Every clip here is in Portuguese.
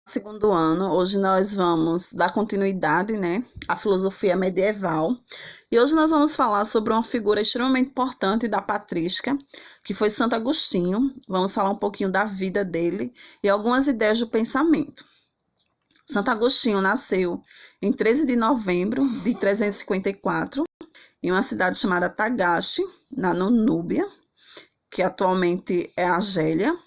Segundo ano, hoje nós vamos dar continuidade, né, à filosofia medieval. E hoje nós vamos falar sobre uma figura extremamente importante da patrística, que foi Santo Agostinho. Vamos falar um pouquinho da vida dele e algumas ideias do pensamento. Santo Agostinho nasceu em 13 de novembro de 354, em uma cidade chamada Tagaste, na Núbia, que atualmente é Argélia.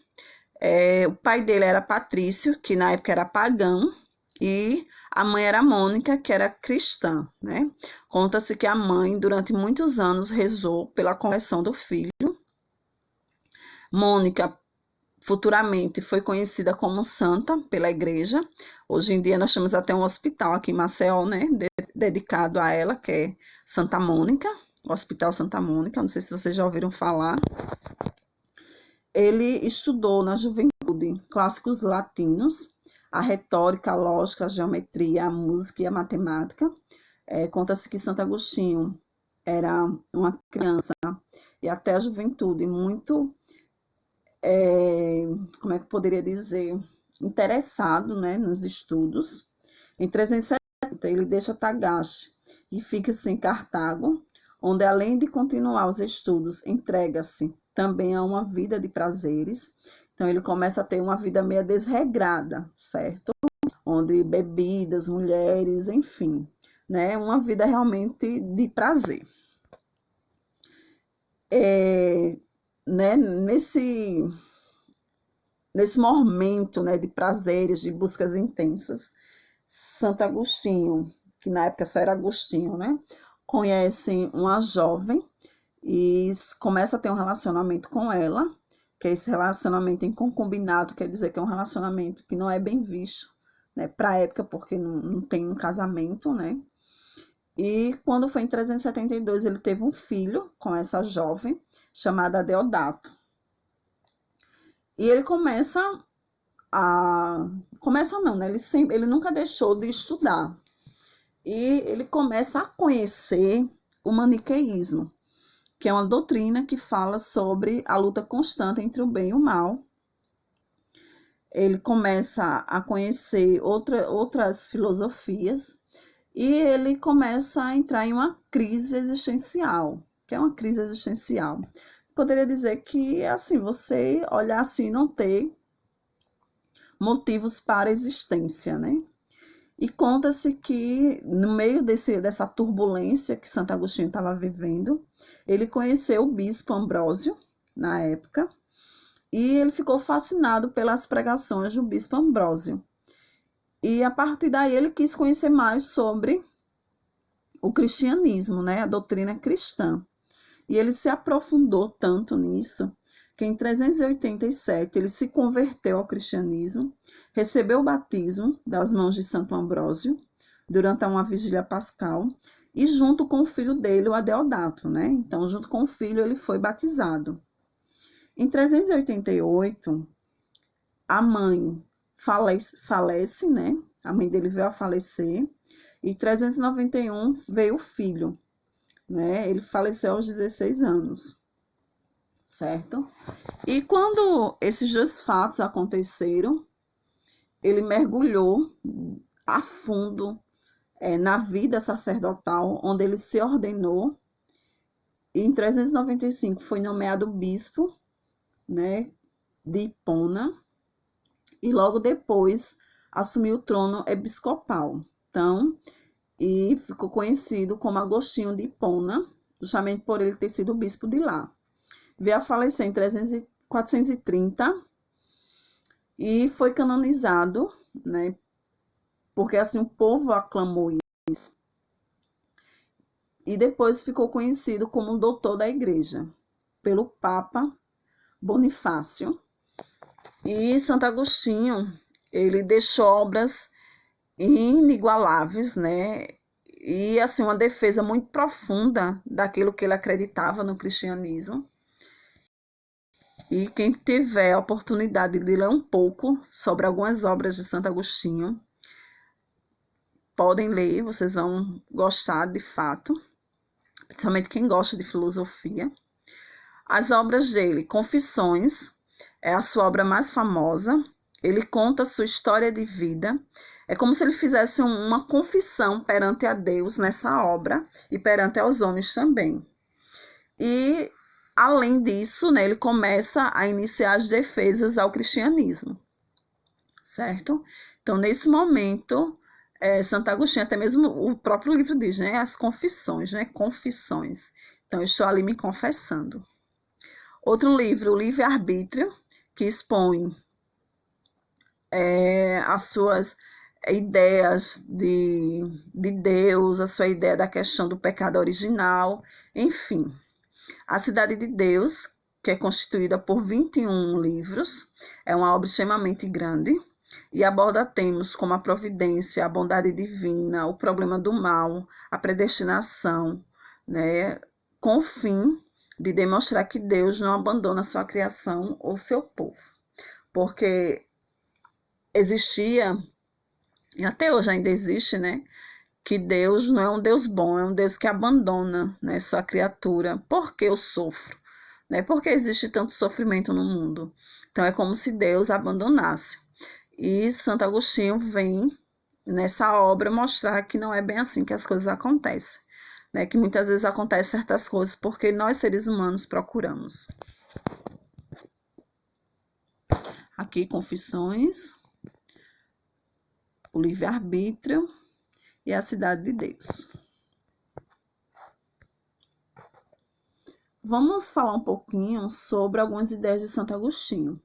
O pai dele era Patrício, que na época era pagão, e a mãe era Mônica, que era cristã, né? Conta-se que a mãe, durante muitos anos, rezou pela conversão do filho. Mônica, futuramente, foi conhecida como santa pela igreja. Hoje em dia, nós temos até um hospital aqui em Maceió, né? Dedicado a ela, que é Santa Mônica, o Hospital Santa Mônica. Não sei se vocês já ouviram falar. Ele estudou na juventude clássicos latinos, a retórica, a lógica, a geometria, a música e a matemática. Conta-se que Santo Agostinho era uma criança e até a juventude muito, como é que eu poderia dizer, interessado, né, nos estudos. Em 370, ele deixa Tagaste e fica-se em Cartago, onde, além de continuar os estudos, entrega-se também a uma vida de prazeres. Então, ele começa a ter uma vida meio desregrada, certo? Onde bebidas, mulheres, enfim, né? Uma vida realmente de prazer. Né? Nesse momento, né, de prazeres, de buscas intensas, Santo Agostinho, que na época só era Agostinho, né? Conhece uma jovem e começa a ter um relacionamento com ela, que é esse relacionamento em concubinato, quer dizer que é um relacionamento que não é bem visto, né, para a época, porque não tem um casamento, né? E quando foi em 372, ele teve um filho com essa jovem, chamada Deodato. E ele começa não, né? Ele nunca deixou de estudar. E ele começa a conhecer o maniqueísmo, que é uma doutrina que fala sobre a luta constante entre o bem e o mal. Ele começa a conhecer outras filosofias e ele começa a entrar em uma crise existencial. Que é uma crise existencial? Poderia dizer que, assim, você olhar assim não ter motivos para a existência, né? E conta-se que, no meio dessa turbulência que Santo Agostinho estava vivendo, ele conheceu o bispo Ambrósio, na época, e ele ficou fascinado pelas pregações do bispo Ambrósio. E, a partir daí, ele quis conhecer mais sobre o cristianismo, né, a doutrina cristã. E ele se aprofundou tanto nisso, que em 387 ele se converteu ao cristianismo, recebeu o batismo das mãos de Santo Ambrósio durante uma vigília pascal e junto com o filho dele, o Adeodato, né? Então, junto com o filho, ele foi batizado. Em 388, a mãe falece, né? A mãe dele veio a falecer e em 391 veio o filho, né? Ele faleceu aos 16 anos. Certo? E quando esses dois fatos aconteceram, ele mergulhou a fundo na vida sacerdotal, onde ele se ordenou, e em 395 foi nomeado bispo, né, de Hipona, e logo depois assumiu o trono episcopal. Então, e ficou conhecido como Agostinho de Hipona, justamente por ele ter sido bispo de lá. Veio a falecer em 430 e foi canonizado, né? Porque assim o povo aclamou isso. E depois ficou conhecido como doutor da igreja, pelo Papa Bonifácio. E Santo Agostinho, ele deixou obras inigualáveis, né? E assim uma defesa muito profunda daquilo que ele acreditava no cristianismo. E quem tiver a oportunidade de ler um pouco sobre algumas obras de Santo Agostinho, podem ler, vocês vão gostar de fato, principalmente quem gosta de filosofia. As obras dele, Confissões, é a sua obra mais famosa, Ele conta sua história de vida. É como se ele fizesse uma confissão perante a Deus nessa obra e perante aos homens também. E, além disso, né, ele começa a iniciar as defesas ao cristianismo, certo? Então, nesse momento, Santo Agostinho, até mesmo o próprio livro diz, né, as confissões, né, confissões. Então, eu estou ali me confessando. Outro livro, o Livre-Arbítrio, que expõe as suas ideias de Deus, a sua ideia da questão do pecado original, enfim. A Cidade de Deus, que é constituída por 21 livros, é uma obra extremamente grande e aborda temas como a providência, a bondade divina, o problema do mal, a predestinação, né, com o fim de demonstrar que Deus não abandona sua criação ou seu povo. Porque existia, e até hoje ainda existe, né, que Deus não é um Deus bom, é um Deus que abandona, né, sua criatura. Por que eu sofro? Né? Por que existe tanto sofrimento no mundo? Então, é como se Deus abandonasse. E Santo Agostinho vem, nessa obra, mostrar que não é bem assim que as coisas acontecem. Né? Que muitas vezes acontecem certas coisas porque nós, seres humanos, procuramos. Aqui, Confissões, o Livre-Arbítrio e a Cidade de Deus. Vamos falar um pouquinho sobre algumas ideias de Santo Agostinho.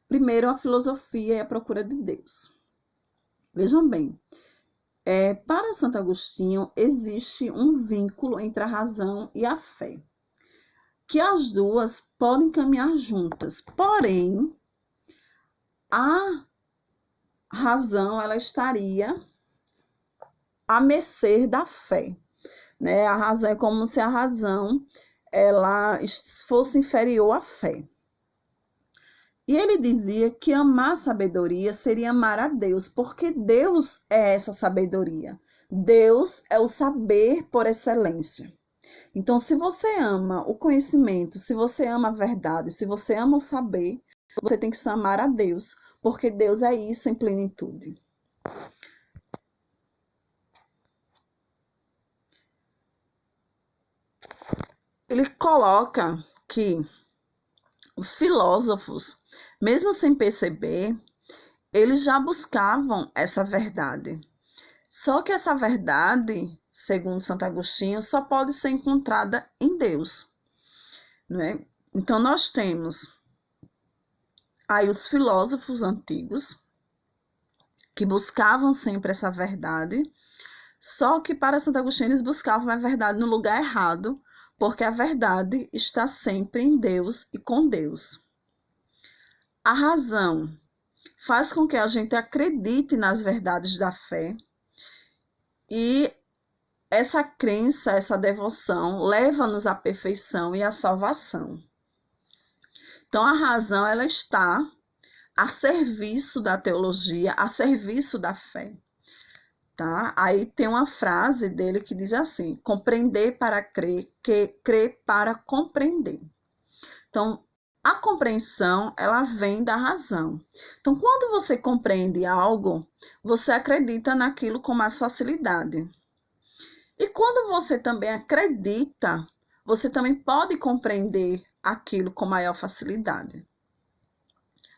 Primeiro, a filosofia e a procura de Deus. Vejam bem, para Santo Agostinho existe um vínculo entre a razão e a fé, que as duas podem caminhar juntas, porém, a razão ela estaria à mercê da fé, né? A razão é como se a razão ela fosse inferior à fé. E ele dizia que amar a sabedoria seria amar a Deus, porque Deus é essa sabedoria. Deus é o saber por excelência. Então, se você ama o conhecimento, se você ama a verdade, se você ama o saber, você tem que amar a Deus, porque Deus é isso em plenitude. Ele coloca que os filósofos, mesmo sem perceber, eles já buscavam essa verdade. Só que essa verdade, segundo Santo Agostinho, só pode ser encontrada em Deus. Não é? Então, nós temos aí os filósofos antigos, que buscavam sempre essa verdade, só que para Santo Agostinho eles buscavam a verdade no lugar errado, porque a verdade está sempre em Deus e com Deus. A razão faz com que a gente acredite nas verdades da fé e essa crença, essa devoção leva-nos à perfeição e à salvação. Então, a razão ela está a serviço da teologia, a serviço da fé. Tá? Aí tem uma frase dele que diz assim: compreender para crer, crer para compreender. Então, a compreensão, ela vem da razão. Então, quando você compreende algo, você acredita naquilo com mais facilidade. E quando você também acredita, você também pode compreender aquilo com maior facilidade.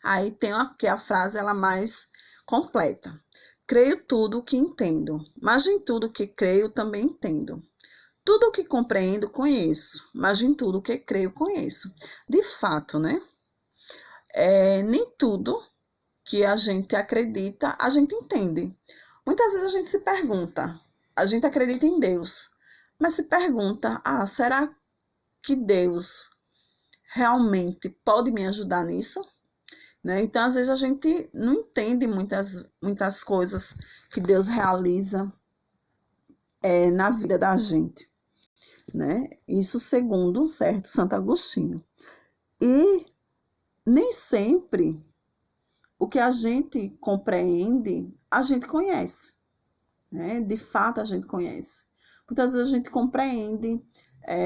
Aí tem aqui a frase ela mais completa. Creio tudo o que entendo, mas em tudo que creio também entendo. Tudo o que compreendo, conheço, mas em tudo o que creio, conheço. De fato, né? Nem tudo que a gente acredita, a gente entende. Muitas vezes a gente se pergunta, a gente acredita em Deus, mas se pergunta, será que Deus realmente pode me ajudar nisso? Né? Então, às vezes a gente não entende muitas coisas que Deus realiza na vida da gente. Né? Isso segundo certo Santo Agostinho. E nem sempre o que a gente compreende, a gente conhece. Né? De fato, a gente conhece. Muitas vezes a gente compreende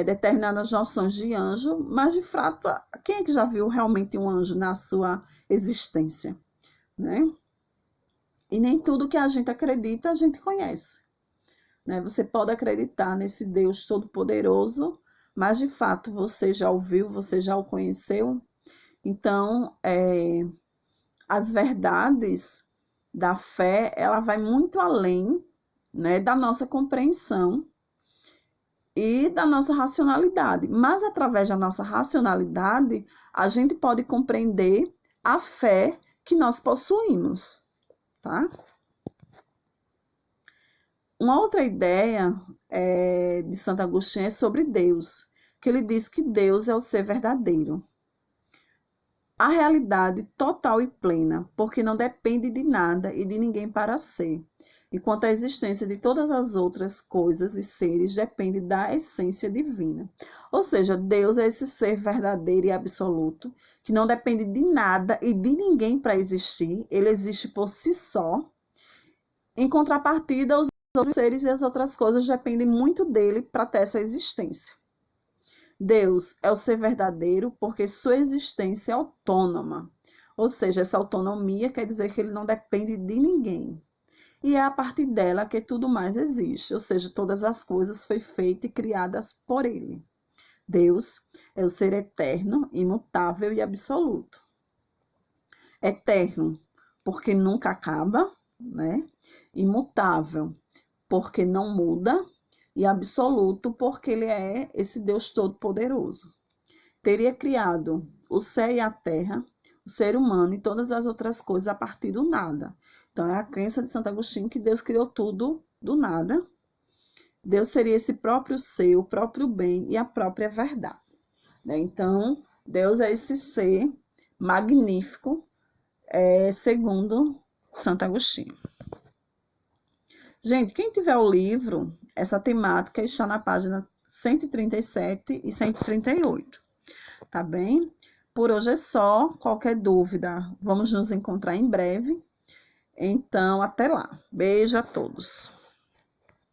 determinadas noções de anjo, mas de fato, quem é que já viu realmente um anjo na sua existência? né? E nem tudo que a gente acredita a gente conhece, né? Você pode acreditar nesse Deus Todo-Poderoso, mas de fato você já ouviu, você já o conheceu. Então, as verdades da fé, ela vai muito além, né, da nossa compreensão e da nossa racionalidade. Mas através da nossa racionalidade, a gente pode compreender a fé que nós possuímos, tá? Uma outra ideia de Santo Agostinho é sobre Deus, que ele diz que Deus é o ser verdadeiro. A realidade total e plena, porque não depende de nada e de ninguém para ser. Enquanto a existência de todas as outras coisas e seres depende da essência divina. Ou seja, Deus é esse ser verdadeiro e absoluto, que não depende de nada e de ninguém para existir. Ele existe por si só. Em contrapartida, os outros seres e as outras coisas dependem muito dele para ter essa existência. Deus é o ser verdadeiro porque sua existência é autônoma. Ou seja, essa autonomia quer dizer que ele não depende de ninguém. E é a partir dela que tudo mais existe. Ou seja, todas as coisas foram feitas e criadas por ele. Deus é o ser eterno, imutável e absoluto. Eterno, porque nunca acaba, né? Imutável, porque não muda, e absoluto, porque ele é esse Deus todo-poderoso. Teria criado o céu e a terra, o ser humano e todas as outras coisas a partir do nada. Então, é a crença de Santo Agostinho que Deus criou tudo do nada. Deus seria esse próprio ser, o próprio bem e a própria verdade, né? Então, Deus é esse ser magnífico, segundo Santo Agostinho. Gente, quem tiver o livro, essa temática está na página 137 e 138, tá bem? Por hoje é só. Qualquer dúvida, vamos nos encontrar em breve. Então, até lá. Beijo a todos.